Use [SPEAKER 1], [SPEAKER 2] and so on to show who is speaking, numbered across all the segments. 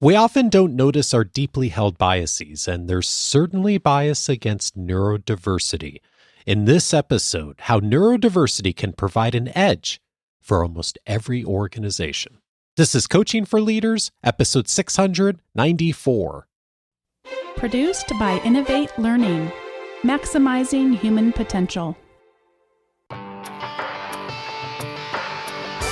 [SPEAKER 1] We often don't notice our deeply held biases, and there's certainly bias against neurodiversity. In this episode, how neurodiversity can provide an edge for almost every organization. This is Coaching for Leaders, episode 694.
[SPEAKER 2] Produced by Innovate Learning, maximizing human potential.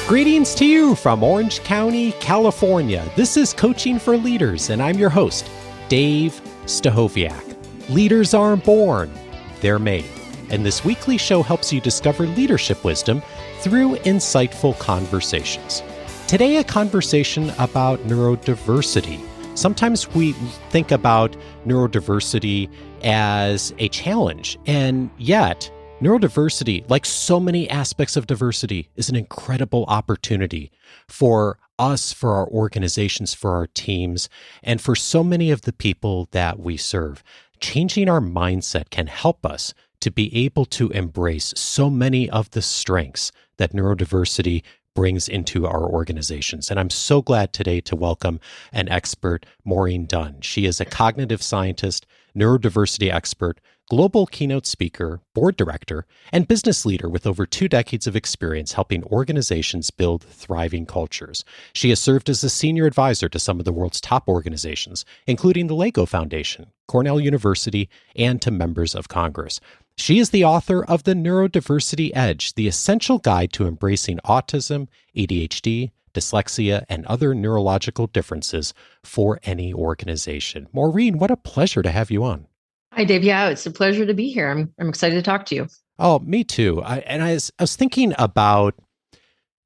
[SPEAKER 1] Greetings to you from Orange County, California. This is Coaching for Leaders, and I'm your host, Dave Stachowiak. Leaders aren't born, they're made. And this weekly show helps you discover leadership wisdom through insightful conversations. Today, a conversation about neurodiversity. Sometimes we think about neurodiversity as a challenge, and yet neurodiversity, like so many aspects of diversity, is an incredible opportunity for us, for our organizations, for our teams, and for so many of the people that we serve. Changing our mindset can help us to be able to embrace so many of the strengths that neurodiversity brings into our organizations. And I'm so glad today to welcome an expert, Maureen Dunne. She is a cognitive scientist, neurodiversity expert, global keynote speaker, board director, and business leader with over 2 decades of experience helping organizations build thriving cultures. She has served as a senior advisor to some of the world's top organizations, including the Lego Foundation, Cornell University, and to members of Congress. She is the author of The Neurodiversity Edge, the essential guide to embracing autism, ADHD, dyslexia, and other neurological differences for any organization. Maureen, what a pleasure to have you on.
[SPEAKER 3] Hi, Dave. Yeah, it's a pleasure to be here. I'm excited to talk to you.
[SPEAKER 1] Oh, me too. I was thinking about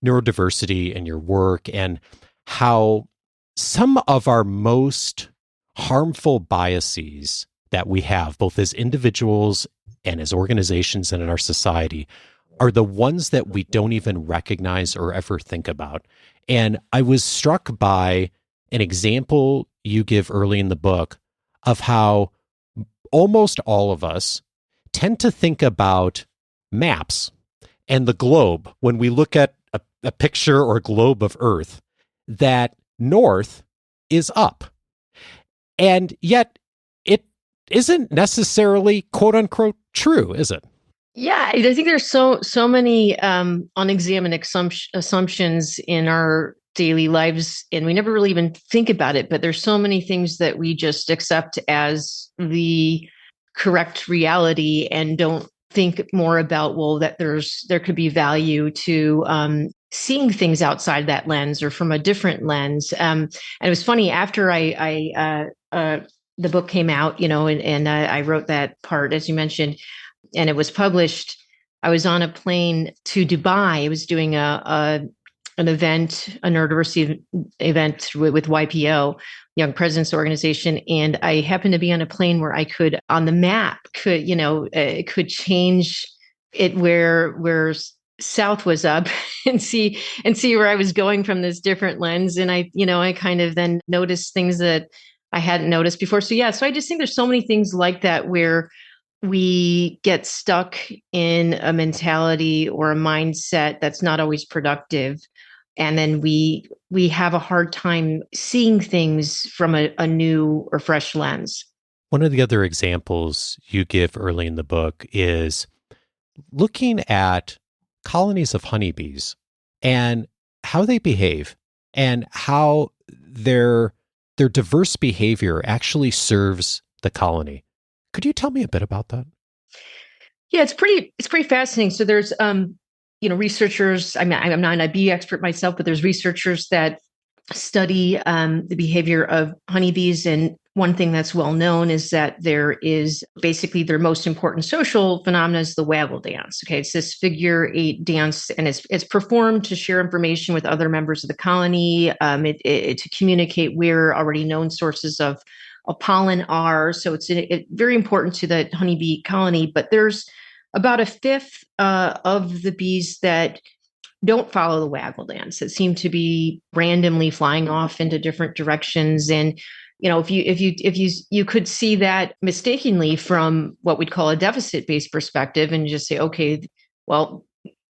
[SPEAKER 1] neurodiversity and your work and how some of our most harmful biases that we have, both as individuals and as organizations and in our society, are the ones that we don't even recognize or ever think about. And I was struck by an example you give early in the book of how almost all of us tend to think about maps and the globe when we look at a picture or a globe of Earth, that north is up. And yet it isn't necessarily quote unquote true, is it?
[SPEAKER 3] Yeah, I think there's so many unexamined assumptions in our daily lives, and we never really even think about it, but there's so many things that we just accept as the correct reality and don't think more about, well, that there could be value to seeing things outside that lens or from a different lens. And it was funny, after the book came out, and I wrote that part, as you mentioned, and it was published. I was on a plane to Dubai. I was doing an event, a neurodiversity event with YPO, Young Presidents Organization, and I happened to be on a plane where I could, on the map, could change it where south was up and see where I was going from this different lens, and I kind of then noticed things that I hadn't noticed before. So I just think there's so many things like that where we get stuck in a mentality or a mindset that's not always productive. And then we have a hard time seeing things from a new or fresh lens.
[SPEAKER 1] One of the other examples you give early in the book is looking at colonies of honeybees and how they behave and how their diverse behavior actually serves the colony. Could you tell me a bit about that?
[SPEAKER 3] Yeah, it's pretty fascinating. So there's researchers. I mean, I'm not a bee expert myself, but there's researchers that study the behavior of honeybees. And one thing that's well known is that there is basically their most important social phenomena is the waggle dance. Okay, it's this figure 8 dance, and it's performed to share information with other members of the colony, to communicate where already known sources of pollen are. So it's very important to the honeybee colony. But there's about a fifth of the bees that don't follow the waggle dance, that seem to be randomly flying off into different directions. And if you could see that mistakenly from what we'd call a deficit-based perspective and just say, okay, well,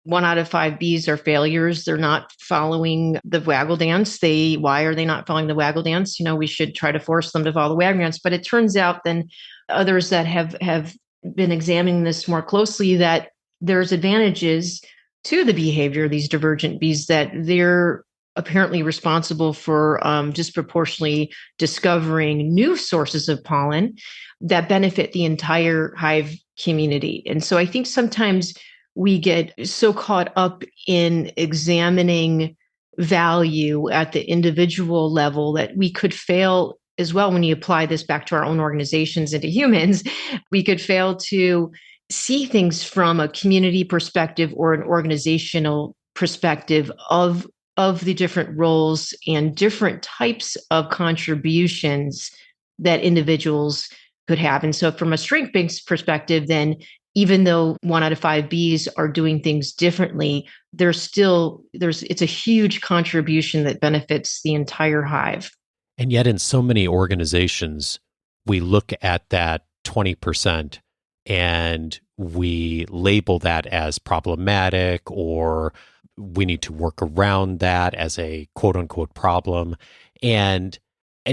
[SPEAKER 3] 1 out of 5 Bs are failures. They're not following the waggle dance. Why are they not following the waggle dance? We should try to force them to follow the waggle dance. But it turns out then others that have been examining this more closely that there's advantages to the behavior of these divergent Bs, that they're apparently responsible for disproportionately discovering new sources of pollen that benefit the entire hive community. And so I think sometimes we get so caught up in examining value at the individual level that we could fail as well. When you apply this back to our own organizations and to humans, we could fail to see things from a community perspective or an organizational perspective of the different roles and different types of contributions that individuals could have. And so from a strength-based perspective, then even though 1 out of 5 Bs are doing things differently, it's a huge contribution that benefits the entire hive.
[SPEAKER 1] And yet in so many organizations, we look at that 20% and we label that as problematic, or we need to work around that as a quote unquote problem. And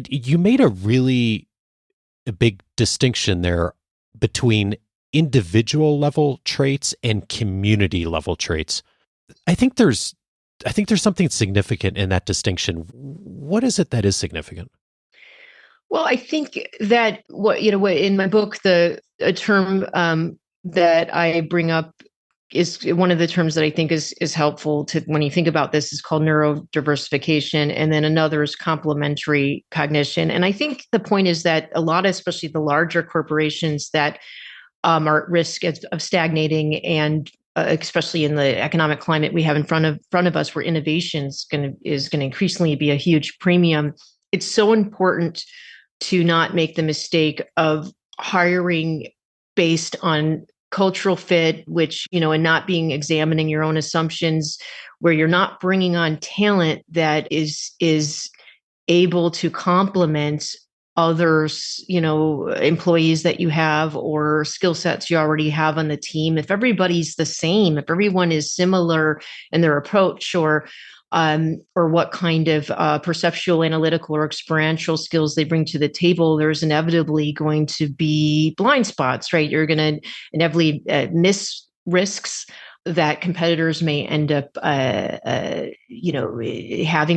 [SPEAKER 1] you made a really big distinction there between individual level traits and community level traits. I think there's something significant in that distinction. What is it that is significant?
[SPEAKER 3] Well, I think that in my book, a term that I bring up is one of the terms that I think is helpful to when you think about this is called neurodiversification, and then another is complementary cognition. And I think the point is that a lot, especially the larger corporations that are at risk of stagnating, and especially in the economic climate we have in front of us, where innovation is going to increasingly be a huge premium. It's so important to not make the mistake of hiring based on cultural fit, which, and not examining your own assumptions, where you're not bringing on talent that is able to complement others, employees that you have or skill sets you already have on the team. If everybody's the same, if everyone is similar in their approach or what kind of perceptual, analytical, or experiential skills they bring to the table, there's inevitably going to be blind spots, right? You're going to inevitably miss risks that competitors may end up, having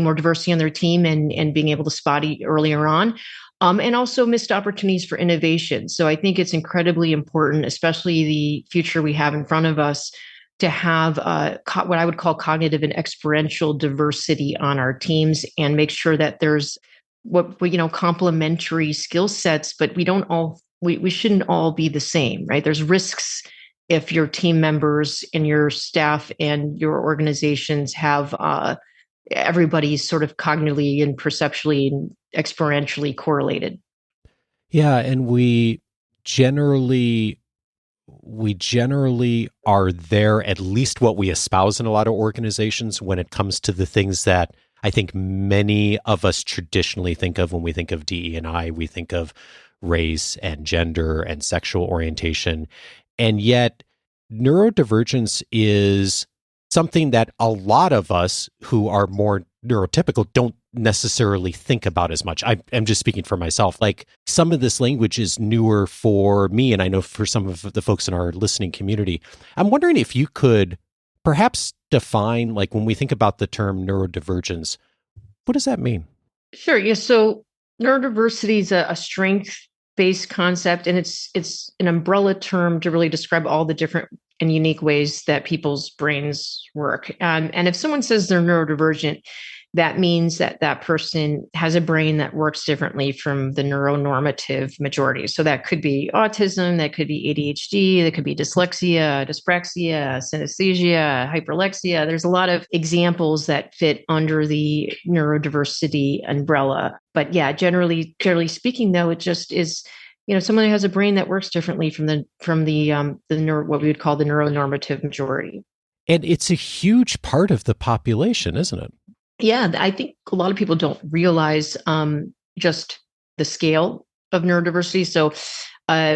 [SPEAKER 3] more diversity on their team and being able to spot it earlier on. And also missed opportunities for innovation. So I think it's incredibly important, especially the future we have in front of us, to have what I would call cognitive and experiential diversity on our teams, and make sure that there's complementary skill sets, but we shouldn't all be the same, right? There's risks if your team members and your staff and your organizations have everybody's sort of cognitively and perceptually and experientially correlated.
[SPEAKER 1] Yeah, and we generally are there, at least what we espouse in a lot of organizations, when it comes to the things that I think many of us traditionally think of when we think of DE&I. We think of race and gender and sexual orientation. And yet neurodivergence is something that a lot of us who are more neurotypical don't necessarily think about as much. I'm just speaking for myself. Like, some of this language is newer for me, and I know for some of the folks in our listening community. I'm wondering if you could perhaps define, like, when we think about the term neurodivergence, what does that mean?
[SPEAKER 3] Sure. Yeah. So neurodiversity is a strength-based concept, and it's an umbrella term to really describe all the different and unique ways that people's brains work. And if someone says they're neurodivergent, that means that that person has a brain that works differently from the neuronormative majority. So that could be autism, that could be ADHD, that could be dyslexia, dyspraxia, synesthesia, hyperlexia. There's a lot of examples that fit under the neurodiversity umbrella. But yeah, generally speaking, though, it just is, someone who has a brain that works differently from the what we would call the neuronormative majority.
[SPEAKER 1] And it's a huge part of the population, isn't it?
[SPEAKER 3] Yeah, I think a lot of people don't realize just the scale of neurodiversity. So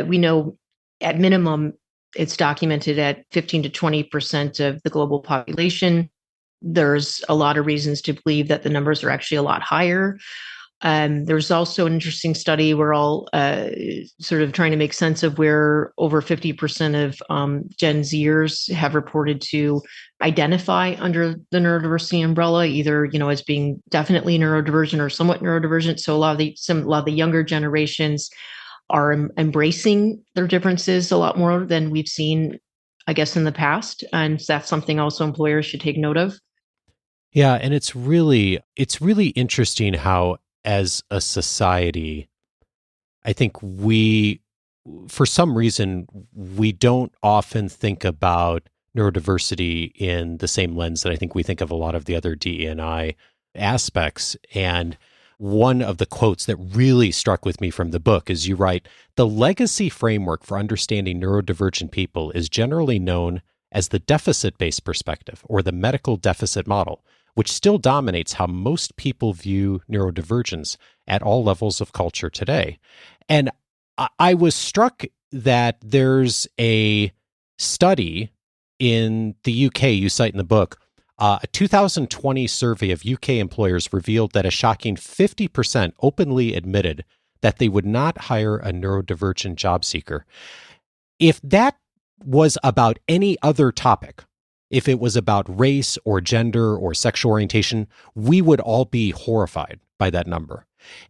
[SPEAKER 3] we know at minimum It's documented at 15 to 20% of the global population. There's a lot of reasons to believe that the numbers are actually a lot higher. There's also an interesting study. We're all sort of trying to make sense of where over 50% of Gen Zers have reported to identify under the neurodiversity umbrella, either as being definitely neurodivergent or somewhat neurodivergent. So a lot of the younger generations are embracing their differences a lot more than we've seen, I guess, in the past, and that's something also employers should take note of.
[SPEAKER 1] Yeah, and it's really interesting how, as a society, I think for some reason, we don't often think about neurodiversity in the same lens that I think we think of a lot of the other DE&I aspects. And one of the quotes that really struck with me from the book is you write, "The legacy framework for understanding neurodivergent people is generally known as the deficit-based perspective, or the medical deficit model, which still dominates how most people view neurodivergence at all levels of culture today." And I was struck that there's a study in the UK you cite in the book. A 2020 survey of UK employers revealed that a shocking 50% openly admitted that they would not hire a neurodivergent job seeker. If that was about any other topic, if it was about race or gender or sexual orientation, we would all be horrified by that number.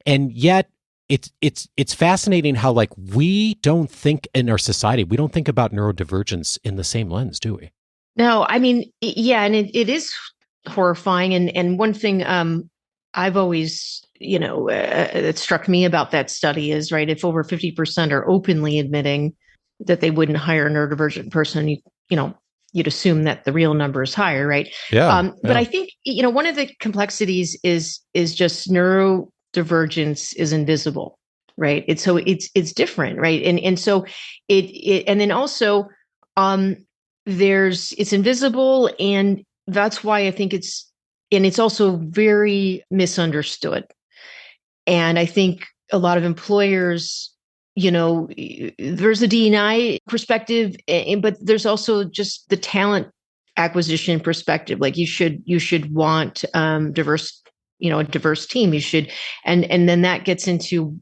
[SPEAKER 1] And yet it's fascinating how, like, we don't think in our society, we don't think about neurodivergence in the same lens, do we?
[SPEAKER 3] No, I mean, yeah, and it is horrifying. And one thing I've always, that struck me about that study is, right, if over 50% are openly admitting that they wouldn't hire a neurodivergent person, you'd assume that the real number is higher, right?
[SPEAKER 1] Yeah.
[SPEAKER 3] But I think, one of the complexities is just neurodivergence is invisible, right? It's different, right? And so and then also, it's invisible, and that's why I think it's also very misunderstood. And I think a lot of employers, there's a D&I perspective, but there's also just the talent acquisition perspective. Like you should want diverse, a diverse team. You should, and then that gets into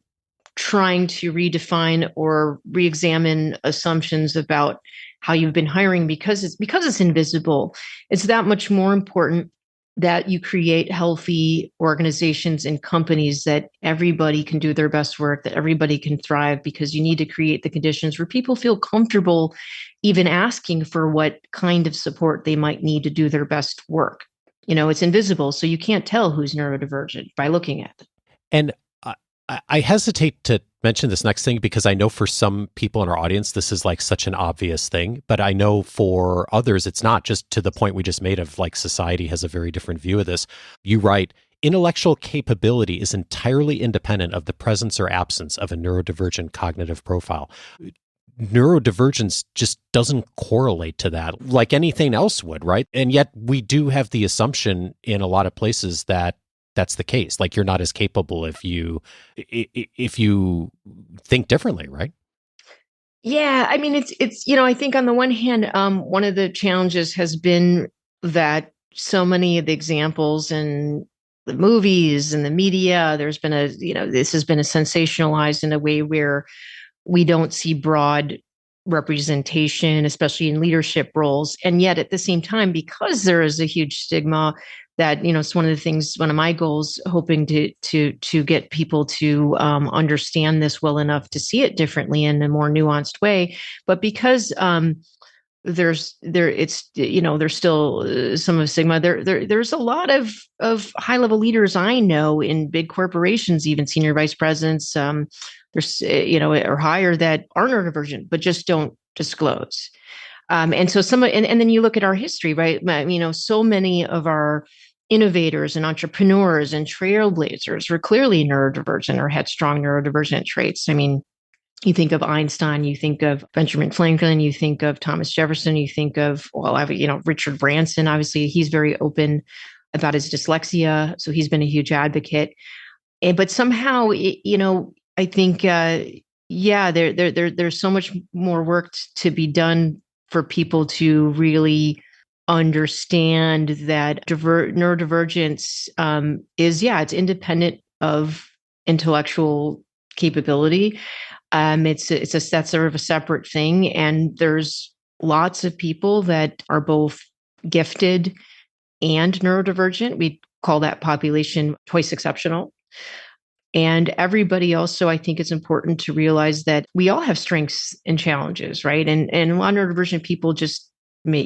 [SPEAKER 3] trying to redefine or re-examine assumptions about how you've been hiring because it's invisible. It's that much more important that you create healthy organizations and companies that everybody can do their best work, that everybody can thrive, because you need to create the conditions where people feel comfortable even asking for what kind of support they might need to do their best work. It's invisible, so you can't tell who's neurodivergent by looking at them.
[SPEAKER 1] And I hesitate to mention this next thing because I know for some people in our audience, this is like such an obvious thing, but I know for others, it's not, just to the point we just made of like society has a very different view of this. You write, "Intellectual capability is entirely independent of the presence or absence of a neurodivergent cognitive profile." Neurodivergence just doesn't correlate to that like anything else would, right? And yet we do have the assumption in a lot of places that that's the case. Like you're not as capable if you think differently, right?
[SPEAKER 3] Yeah, I mean, it's I think on the one hand, one of the challenges has been that so many of the examples in the movies and the media, there's been this has been sensationalized in a way where we don't see broad representation, especially in leadership roles. And yet at the same time, because there is a huge stigma, that it's one of my goals, hoping to get people to understand this well enough to see it differently in a more nuanced way. But because there's still some of stigma. There's a lot of high level leaders I know in big corporations, even senior vice presidents, there's or higher, that are neurodivergent but just don't disclose. And so and then you look at our history, right? So many of our innovators and entrepreneurs and trailblazers were clearly neurodivergent or had strong neurodivergent traits. I mean, you think of Einstein, you think of Benjamin Franklin, you think of Thomas Jefferson, you think of, Richard Branson. Obviously, he's very open about his dyslexia, so he's been a huge advocate. But somehow, I think yeah, there's so much more work to be done for people to really understand that neurodivergence is, yeah, it's independent of intellectual capability. That's sort of a separate thing, and there's lots of people that are both gifted and neurodivergent. We call that population twice exceptional. And everybody also, I think it's important to realize that we all have strengths and challenges, right? And a lot of neurodivergent people just may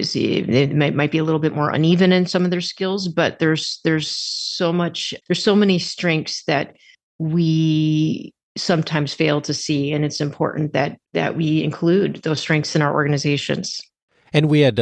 [SPEAKER 3] see they might be a little bit more uneven in some of their skills, but there's so many strengths that we sometimes fail to see, and it's important that we include those strengths in our organizations.
[SPEAKER 1] And we had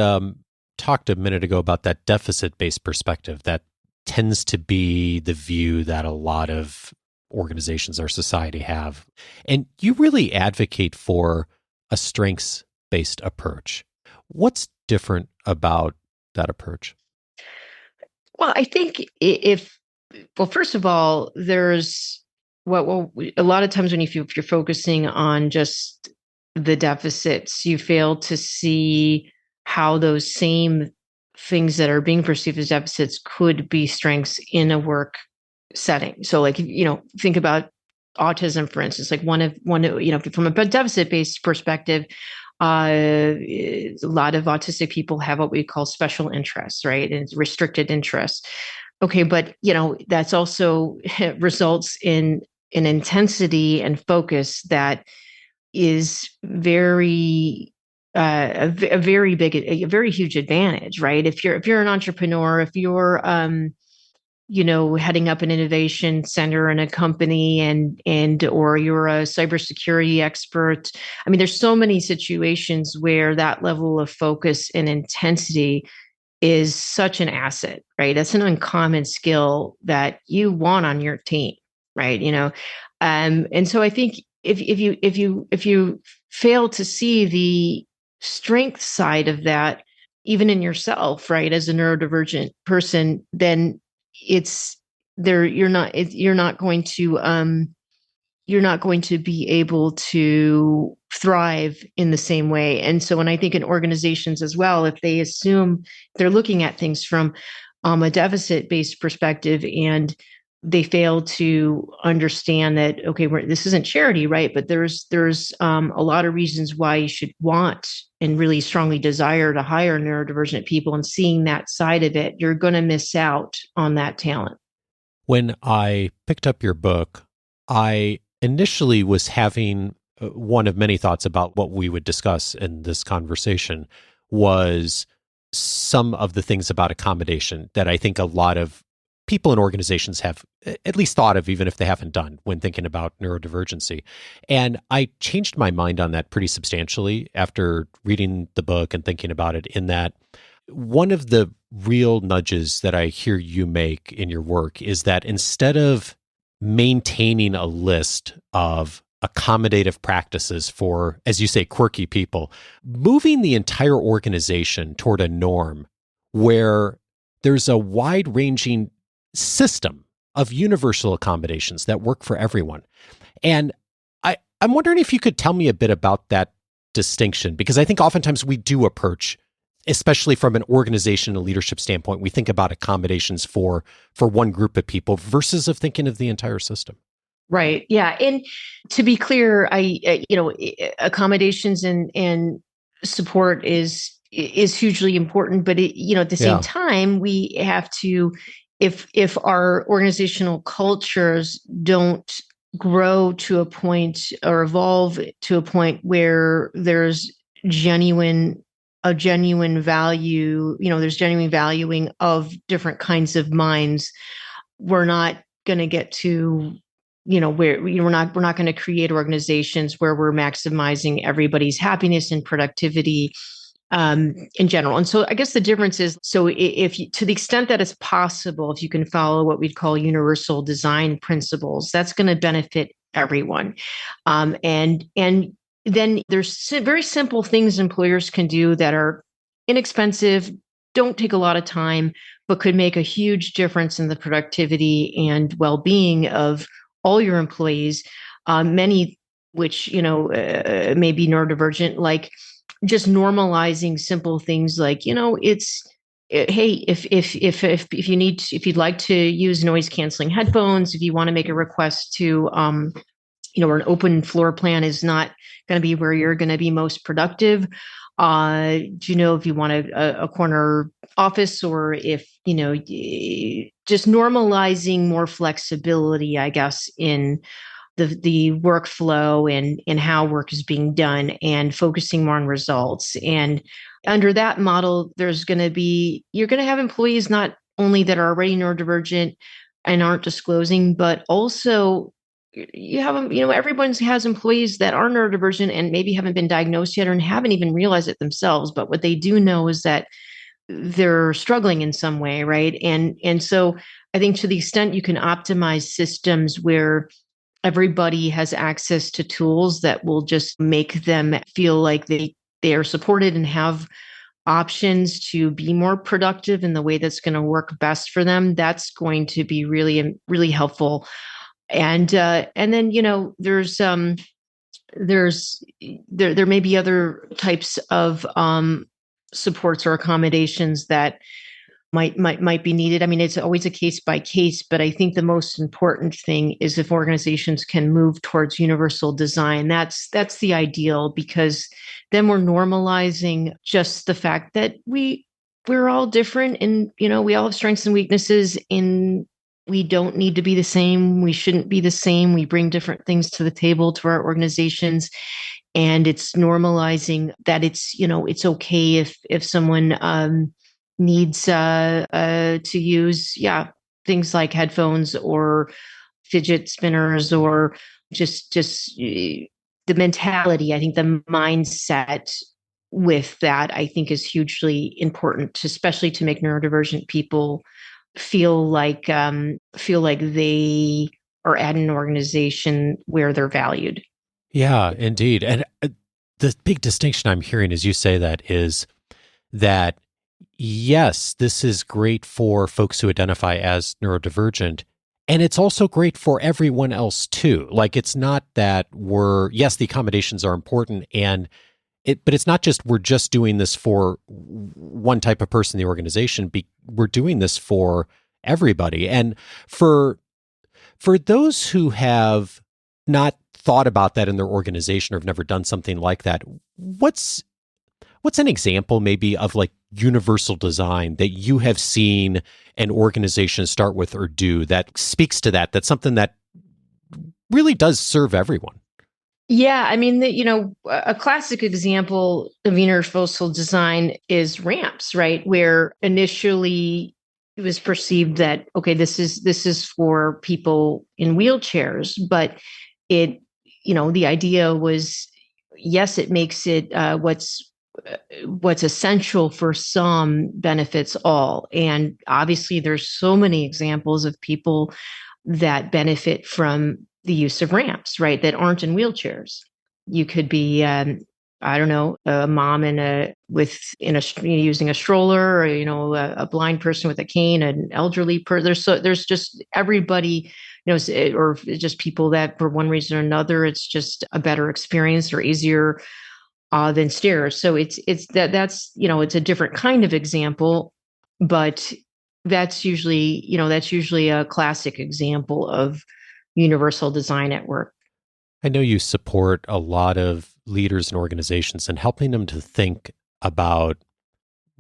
[SPEAKER 1] talked a minute ago about that deficit-based perspective that tends to be the view that a lot of organizations or society have. And you really advocate for a strengths-based approach. What's different about that approach?
[SPEAKER 3] Well, I think first of all, there's a lot of times when if you're focusing on just the deficits, you fail to see how those same things that are being perceived as deficits could be strengths in a work setting. So like, think about autism, for instance, like one of, from a deficit-based perspective, a lot of autistic people have what we call special interests, right? And restricted interests. Okay. But, that's also results in an intensity and focus that is a very huge advantage, right? If you're an entrepreneur, if you're heading up an innovation center in a company or you're a cybersecurity expert. I mean, there's so many situations where that level of focus and intensity is such an asset, right? That's an uncommon skill that you want on your team, right? And so I think if you fail to see the strength side of that, even in yourself, right, as a neurodivergent person, then you're not going to be able to thrive in the same way. And so when I think in organizations as well, if they assume they're looking at things from a deficit-based perspective and they fail to understand that, okay, this isn't charity, right? But there's a lot of reasons why you should want and really strongly desire to hire neurodivergent people, and seeing that side of it, you're going to miss out on that talent.
[SPEAKER 1] When I picked up your book, I initially was having one of many thoughts about what we would discuss in this conversation was some of the things about accommodation that I think a lot of people in organizations have at least thought of, even if they haven't done, when thinking about neurodivergency. And I changed my mind on that pretty substantially after reading the book and thinking about it, in that one of the real nudges that I hear you make in your work is that instead of maintaining a list of accommodative practices for, as you say, quirky people, moving the entire organization toward a norm where there's a wide-ranging system of universal accommodations that work for everyone. And I'm wondering if you could tell me a bit about that distinction, because I think oftentimes we do approach, especially from an organization and leadership standpoint, we think about accommodations for one group of people versus of thinking of the entire system.
[SPEAKER 3] Right. Yeah. And to be clear, accommodations and support is hugely important, but at the same time, we have to, if our organizational cultures don't grow to a point or evolve to a point where there's genuine value, there's genuine valuing of different kinds of minds, we're not going to get to, where we're not going to create organizations where we're maximizing everybody's happiness and productivity in general. And so I guess the difference is, so if you, to the extent that it's possible, if you can follow what we'd call universal design principles, that's going to benefit everyone. And then there's very simple things employers can do that are inexpensive, don't take a lot of time, but could make a huge difference in the productivity and well-being of all your employees. Many which, may be neurodivergent, like just normalizing simple things like, hey, if you'd like to use noise canceling headphones, if you want to make a request to, or an open floor plan is not going to be where you're going to be most productive. If you want a corner office, or if, just normalizing more flexibility, I guess, in the workflow and how work is being done, and focusing more on results. And under that model, you're going to have employees not only that are already neurodivergent and aren't disclosing, but also you have, everyone has employees that are neurodivergent and maybe haven't been diagnosed yet or haven't even realized it themselves. But what they do know is that they're struggling in some way, right? And so I think to the extent you can optimize systems where everybody has access to tools that will just make them feel like they are supported and have options to be more productive in the way that's going to work best for them, that's going to be really, really helpful. And then, there may be other types of supports or accommodations that might be needed. I mean, it's always a case by case, but I think the most important thing is if organizations can move towards universal design, that's the ideal, because then we're normalizing just the fact that we're all different, and, we all have strengths and weaknesses, and we don't need to be the same. We shouldn't be the same. We bring different things to the table, to our organizations. And it's normalizing that it's okay if someone needs to use, things like headphones or fidget spinners, or just the mentality. I think the mindset with that, I think, is hugely important, especially to make neurodivergent people feel like they are at an organization where they're valued.
[SPEAKER 1] Yeah, indeed. And the big distinction I'm hearing as you say that is that, yes, this is great for folks who identify as neurodivergent, and it's also great for everyone else too. Like, it's not that yes, the accommodations are important, but it's not just we're just doing this for one type of person in the organization. We're doing this for everybody. And for those who have not thought about that in their organization or have never done something like that, what's an example maybe of like universal design that you have seen an organization start with or do that speaks to that? That's something that really does serve everyone.
[SPEAKER 3] Yeah, I mean, a classic example of universal design is ramps, right? Where initially it was perceived that, okay, this is for people in wheelchairs, but the idea was, yes, it makes it what's essential for some benefits all. And obviously there's so many examples of people that benefit from the use of ramps, right, that aren't in wheelchairs. You could be, I don't know, a mom using a stroller, or a blind person with a cane, an elderly person. There's just everybody, or just people that for one reason or another, it's just a better experience or easier than stairs. So it's a different kind of example, but that's usually a classic example of universal design at work.
[SPEAKER 1] I know you support a lot of leaders and organizations and helping them to think about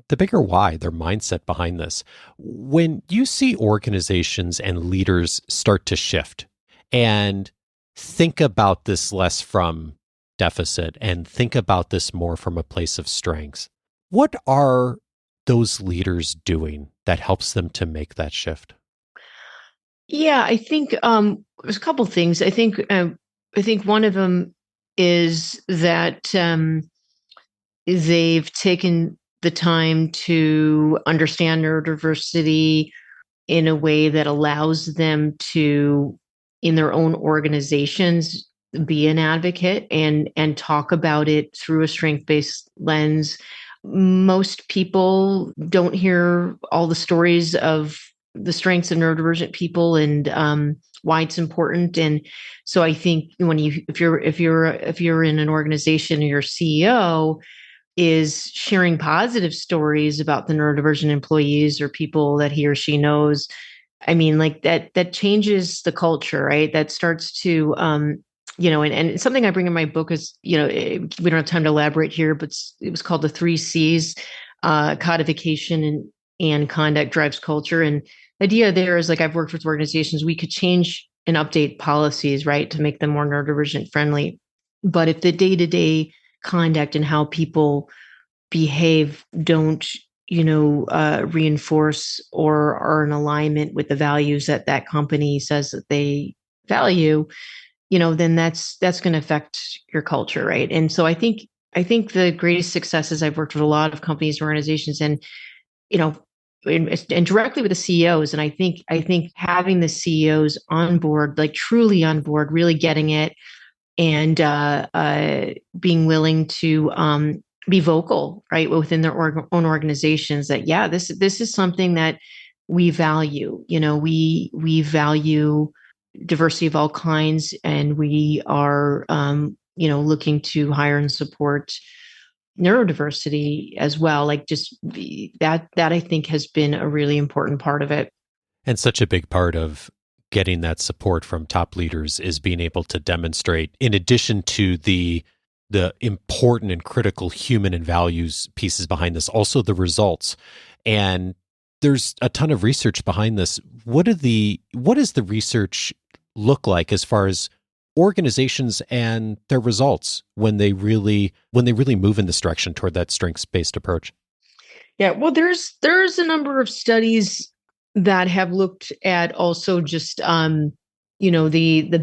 [SPEAKER 1] the bigger why, their mindset behind this. When you see organizations and leaders start to shift and think about this less from deficit and think about this more from a place of strengths, what are those leaders doing that helps them to make that shift?
[SPEAKER 3] Yeah, I think there's a couple things. I think one of them is that they've taken the time to understand neurodiversity in a way that allows them to, in their own organizations, be an advocate and talk about it through a strength-based lens. Most people don't hear all the stories of the strengths of neurodivergent people and why it's important. And so I think if you're in an organization, your CEO is sharing positive stories about the neurodivergent employees or people that he or she knows. I mean, like that changes the culture, right? That starts to, and something I bring in my book is, we don't have time to elaborate here, but it was called the 3 Cs, codification and conduct drives culture. And the idea there is, like, I've worked with organizations, we could change and update policies, right, to make them more neurodivergent friendly. But if the day-to-day conduct and how people behave don't reinforce or are in alignment with the values that company says that they value, then that's going to affect your culture, right? And so I think the greatest successes, I've worked with a lot of companies and organizations, and and directly with the CEOs, and I think having the CEOs on board, like truly on board, really getting it, and being willing to be vocal, right, within their own organizations, that this is something that we value. We value diversity of all kinds, and we are looking to hire and support neurodiversity as well. Like, just that I think has been a really important part of it.
[SPEAKER 1] And such a big part of getting that support from top leaders is being able to demonstrate, in addition to the important and critical human and values pieces behind this, also the results. And there's a ton of research behind this. What does the research look like as far as organizations and their results when they really move in this direction toward that strengths-based approach?
[SPEAKER 3] Yeah, well, there's a number of studies that have looked at also just the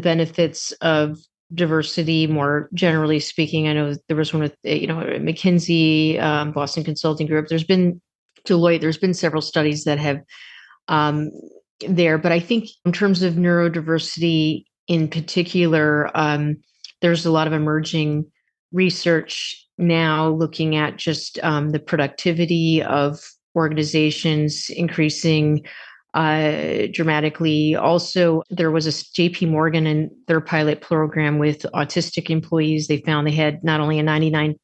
[SPEAKER 3] benefits of diversity more generally speaking. I know there was one with McKinsey, Boston Consulting Group. There's been Deloitte. There's been several studies that have there, but I think in terms of neurodiversity in particular, there's a lot of emerging research now looking at just the productivity of organizations increasing dramatically. Also, there was a JP Morgan and their pilot program with autistic employees. They found they had not only a 99%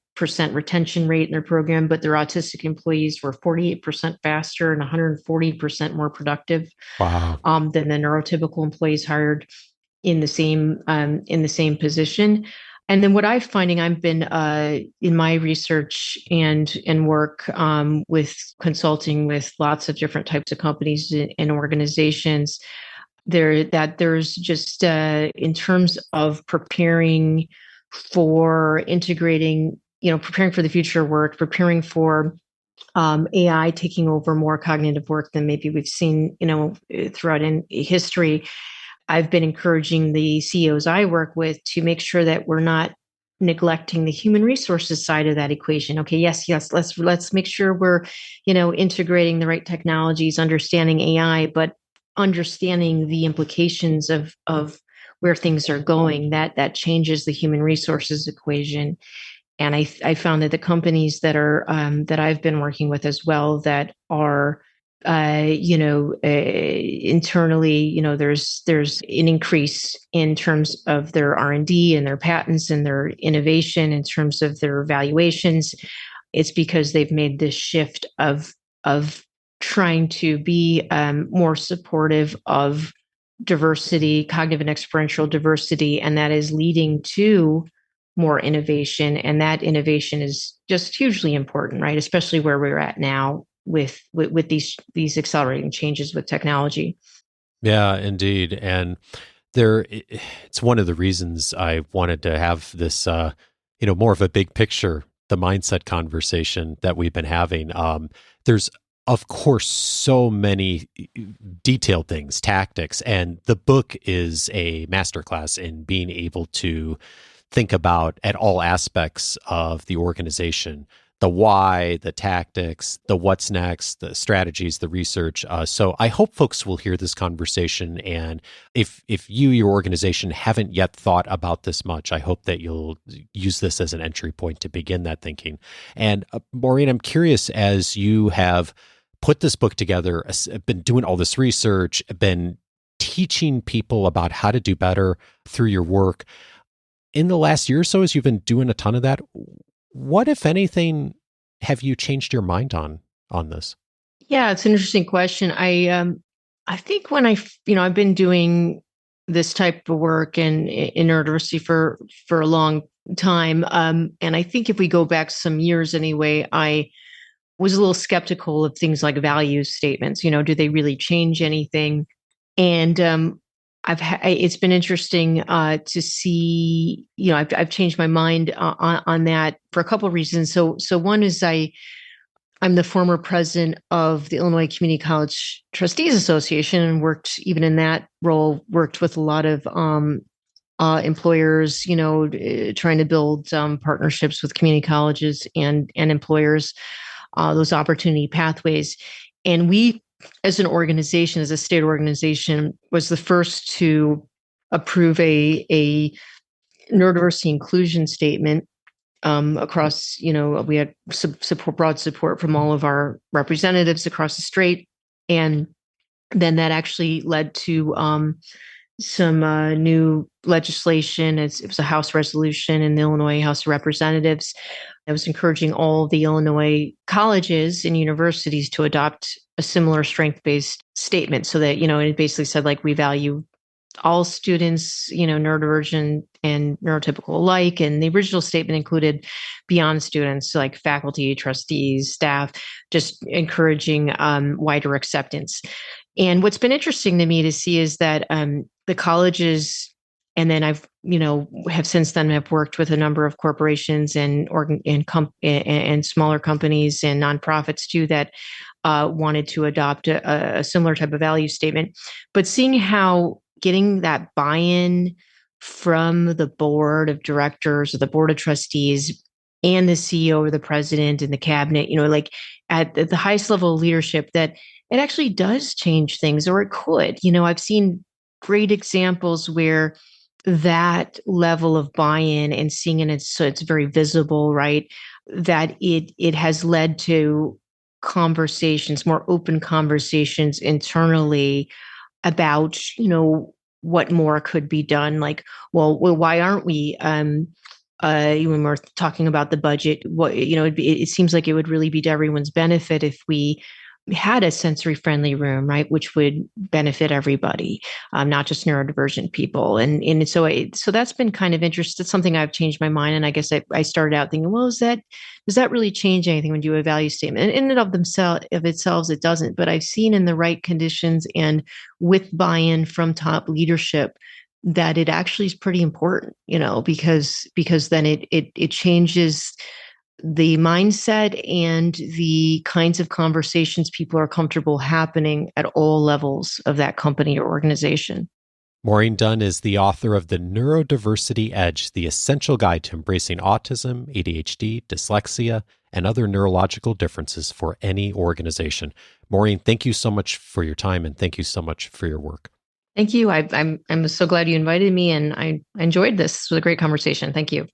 [SPEAKER 3] retention rate in their program, but their autistic employees were 48% faster and 140% more productive.
[SPEAKER 1] Wow.
[SPEAKER 3] Than the neurotypical employees hired in the same position. And then what I'm finding, I've been in my research and work with consulting with lots of different types of companies and organizations, there's just in terms of preparing for integrating, preparing for the future work, preparing for AI taking over more cognitive work than maybe we've seen, throughout in history. I've been encouraging the CEOs I work with to make sure that we're not neglecting the human resources side of that equation. Okay, yes, let's make sure we're, integrating the right technologies, understanding AI, but understanding the implications of where things are going. That changes the human resources equation. And I found that the companies that are that I've been working with as well that are internally, there's an increase in terms of their R&D and their patents and their innovation in terms of their evaluations. It's because they've made this shift of trying to be more supportive of diversity, cognitive and experiential diversity, and that is leading to more innovation. And that innovation is just hugely important, right? Especially where we're at now with these accelerating changes with technology.
[SPEAKER 1] Yeah, indeed. And it's one of the reasons I wanted to have this, more of a big picture, the mindset conversation that we've been having. There's, of course, so many detailed things, tactics, and the book is a masterclass in being able to think about at all aspects of the organization, the why, the tactics, the what's next, the strategies, the research. So I hope folks will hear this conversation. And if your organization haven't yet thought about this much, I hope that you'll use this as an entry point to begin that thinking. And Maureen, I'm curious, as you have put this book together, been doing all this research, been teaching people about how to do better through your work. In the last year or so, as you've been doing a ton of that, what, if anything, have you changed your mind on this?
[SPEAKER 3] Yeah, it's an interesting question. I think when I've been doing this type of work in neurodiversity for a long time, and I think if we go back some years anyway, I was a little skeptical of things like value statements. Do they really change anything? And it's been interesting to see. I've changed my mind on that for a couple of reasons. So one is I'm the former president of the Illinois Community College Trustees Association, and worked even in that role, worked with a lot of employers, trying to build partnerships with community colleges and employers, those opportunity pathways. And we, as an organization, as a state organization, was the first to approve a neurodiversity inclusion statement across, we had broad support from all of our representatives across the state. And then that actually led to some new legislation. It was a House resolution in the Illinois House of Representatives that was encouraging all the Illinois colleges and universities to adopt a similar strength-based statement, so that, it basically said, like, we value all students, neurodivergent and neurotypical alike. And the original statement included beyond students, like faculty, trustees, staff, just encouraging wider acceptance. And what's been interesting to me to see is that the colleges, and then have since then have worked with a number of corporations and smaller companies and nonprofits too, that wanted to adopt a similar type of value statement. But seeing how getting that buy-in from the board of directors or the board of trustees and the CEO or the president and the cabinet, like at the highest level of leadership, that it actually does change things, or it could. I've seen great examples where that level of buy-in and seeing it, so it's very visible, right? That it has led to conversations, more open conversations internally about, what more could be done. Like, well, why aren't we, when we're talking about the budget, it seems like it would really be to everyone's benefit if we had a sensory friendly room, right, which would benefit everybody, not just neurodivergent people. And so that's been kind of interesting. It's something I've changed my mind. And I guess I started out thinking, well, does that really change anything when you do a value statement? And in and of itself, it doesn't. But I've seen in the right conditions and with buy-in from top leadership that it actually is pretty important, because then it changes the mindset and the kinds of conversations people are comfortable happening at all levels of that company or organization.
[SPEAKER 1] Maureen Dunne is the author of The Neurodiversity Edge, the essential guide to embracing autism, ADHD, dyslexia, and other neurological differences for any organization. Maureen, thank you so much for your time, and thank you so much for your work.
[SPEAKER 3] Thank you. I'm so glad you invited me, and I enjoyed this. It was a great conversation. Thank you.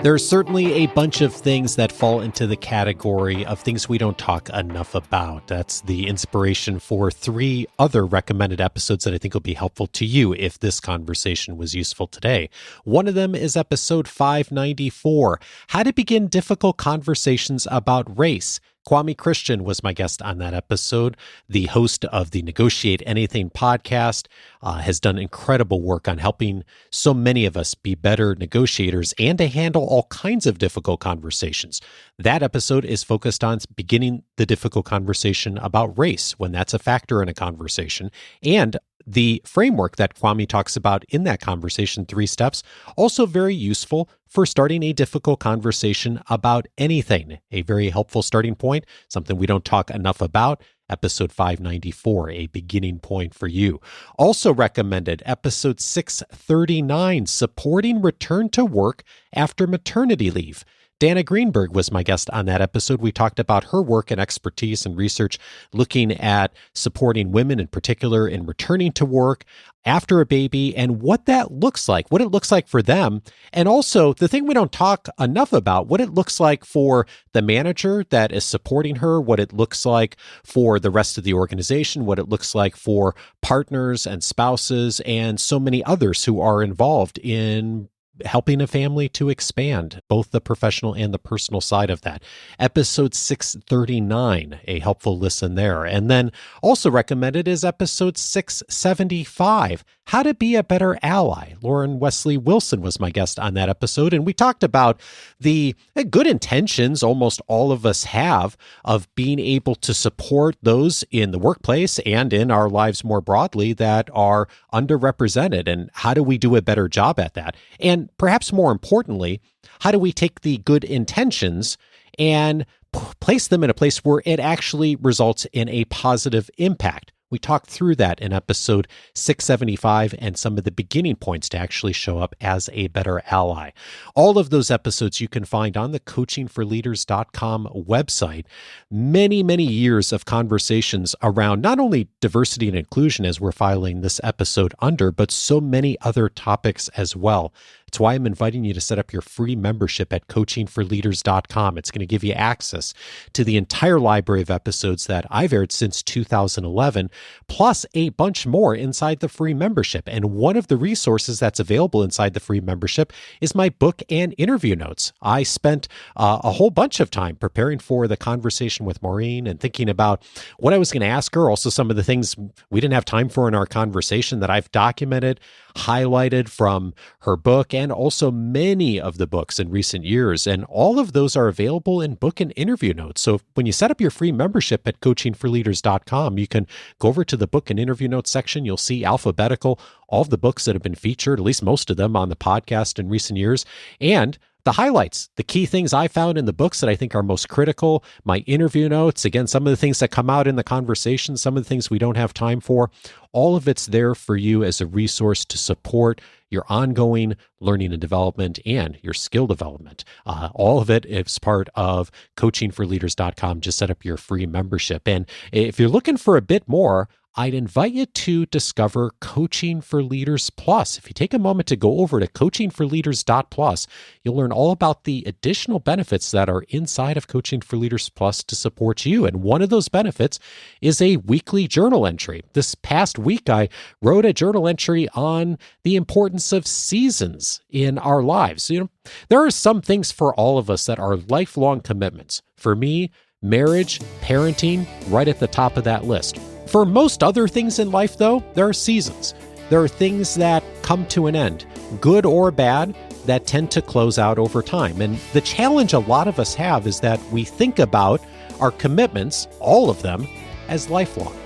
[SPEAKER 1] There are certainly a bunch of things that fall into the category of things we don't talk enough about. That's the inspiration for 3 other recommended episodes that I think will be helpful to you if this conversation was useful today. One of them is episode 594, How to Begin Difficult Conversations About Race. Kwame Christian was my guest on that episode. The host of the Negotiate Anything podcast has done incredible work on helping so many of us be better negotiators and to handle all kinds of difficult conversations. That episode is focused on beginning the difficult conversation about race when that's a factor in a conversation, and the framework that Kwame talks about in that conversation, 3 steps, also very useful for starting a difficult conversation about anything. A very helpful starting point, something we don't talk enough about. Episode 594, a beginning point for you. Also recommended, episode 639, Supporting Return to Work After Maternity Leave. Dana Greenberg was my guest on that episode. We talked about her work and expertise and research looking at supporting women in particular in returning to work after a baby and what that looks like, what it looks like for them. And also the thing we don't talk enough about, what it looks like for the manager that is supporting her, what it looks like for the rest of the organization, what it looks like for partners and spouses and so many others who are involved in helping a family to expand, both the professional and the personal side of that. Episode 639, a helpful listen there. And then also recommended is episode 675, How to Be a Better Ally. Lauren Wesley Wilson was my guest on that episode, and we talked about the good intentions almost all of us have of being able to support those in the workplace and in our lives more broadly that are underrepresented, and how do we do a better job at that? And perhaps more importantly, how do we take the good intentions and place them in a place where it actually results in a positive impact? We talked through that in episode 675 and some of the beginning points to actually show up as a better ally. All of those episodes you can find on the coachingforleaders.com website. Many, many years of conversations around not only diversity and inclusion as we're filing this episode under, but so many other topics as well. It's why I'm inviting you to set up your free membership at coachingforleaders.com. It's going to give you access to the entire library of episodes that I've aired since 2011, plus a bunch more inside the free membership. And one of the resources that's available inside the free membership is my book and interview notes. I spent a whole bunch of time preparing for the conversation with Maureen and thinking about what I was going to ask her, also some of the things we didn't have time for in our conversation that I've documented, highlighted from her book, and also many of the books in recent years. And all of those are available in book and interview notes. So when you set up your free membership at coachingforleaders.com, you can go over to the book and interview notes section. You'll see alphabetical, all of the books that have been featured, at least most of them on the podcast in recent years, and the highlights, the key things I found in the books that I think are most critical, my interview notes, again, some of the things that come out in the conversation, some of the things we don't have time for, all of it's there for you as a resource to support your ongoing learning and development and your skill development. All of it is part of coachingforleaders.com. Just set up your free membership. And if you're looking for a bit more, I'd invite you to discover Coaching for Leaders Plus. If you take a moment to go over to coachingforleaders.plus, you'll learn all about the additional benefits that are inside of Coaching for Leaders Plus to support you. And one of those benefits is a weekly journal entry. This past week, I wrote a journal entry on the importance of seasons in our lives. You know, there are some things for all of us that are lifelong commitments. For me, marriage, parenting, right at the top of that list. For most other things in life, though, there are seasons. There are things that come to an end, good or bad, that tend to close out over time. And the challenge a lot of us have is that we think about our commitments, all of them, as lifelong,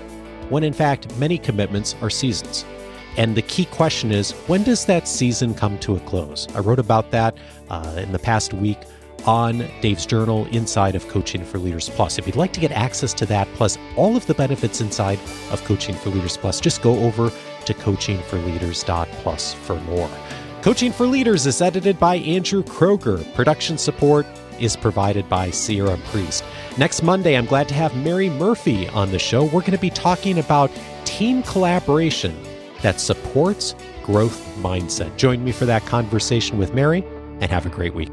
[SPEAKER 1] when in fact, many commitments are seasons. And the key question is, when does that season come to a close? I wrote about that in the past week on Dave's journal inside of Coaching for Leaders Plus. If you'd like to get access to that, plus all of the benefits inside of Coaching for Leaders Plus, just go over to coachingforleaders.plus for more. Coaching for Leaders is edited by Andrew Kroger. Production support is provided by Sierra Priest. Next Monday, I'm glad to have Mary Murphy on the show. We're going to be talking about team collaboration that supports growth mindset. Join me for that conversation with Mary, and have a great week.